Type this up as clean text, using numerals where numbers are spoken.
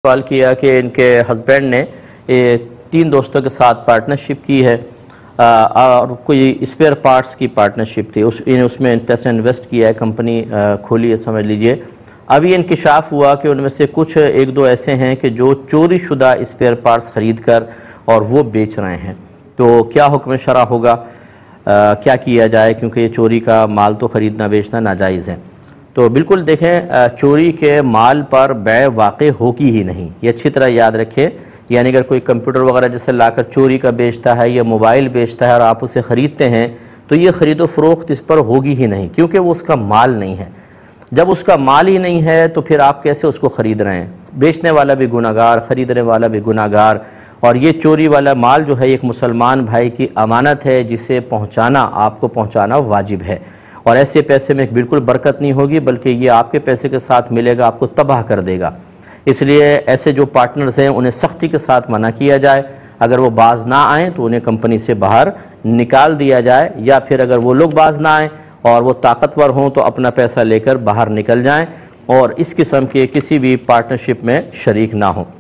سوال کیا کہ ان کے ہسبینڈ نے 3 دوستوں کے ساتھ پارٹنرشپ کی ہے اور کوئی اسپیئر پارٹس کی پارٹنرشپ تھی، اس میں پیسہ انویسٹ کیا ہے، کمپنی کھولی ہے سمجھ لیجئے۔ اب یہ انکشاف ہوا کہ ان میں سے کچھ 1-2 ایسے ہیں کہ جو چوری شدہ اسپیئر پارٹس خرید کر اور وہ بیچ رہے ہیں، تو کیا حکم شرع ہوگا، کیا کیا جائے، کیونکہ یہ چوری کا مال تو خریدنا بیچنا ناجائز ہے۔ تو بالکل دیکھیں، چوری کے مال پر بیع واقع ہوگی ہی نہیں، یہ اچھی طرح یاد رکھیں۔ یعنی اگر کوئی کمپیوٹر وغیرہ جیسے لا کر چوری کا بیچتا ہے یا موبائل بیچتا ہے اور آپ اسے خریدتے ہیں تو یہ خرید و فروخت اس پر ہوگی ہی نہیں، کیونکہ وہ اس کا مال نہیں ہے۔ جب اس کا مال ہی نہیں ہے تو پھر آپ کیسے اس کو خرید رہے ہیں؟ بیچنے والا بھی گناہگار، خریدنے والا بھی گناہگار، اور یہ چوری والا مال جو ہے ایک مسلمان بھائی کی امانت ہے جسے پہنچانا، آپ کو پہنچانا واجب ہے، اور ایسے پیسے میں بالکل برکت نہیں ہوگی، بلکہ یہ آپ کے پیسے کے ساتھ ملے گا، آپ کو تباہ کر دے گا۔ اس لیے ایسے جو پارٹنرز ہیں انہیں سختی کے ساتھ منع کیا جائے، اگر وہ باز نہ آئیں تو انہیں کمپنی سے باہر نکال دیا جائے، یا پھر اگر وہ لوگ باز نہ آئیں اور وہ طاقتور ہوں تو اپنا پیسہ لے کر باہر نکل جائیں اور اس قسم کے کسی بھی پارٹنرشپ میں شریک نہ ہوں۔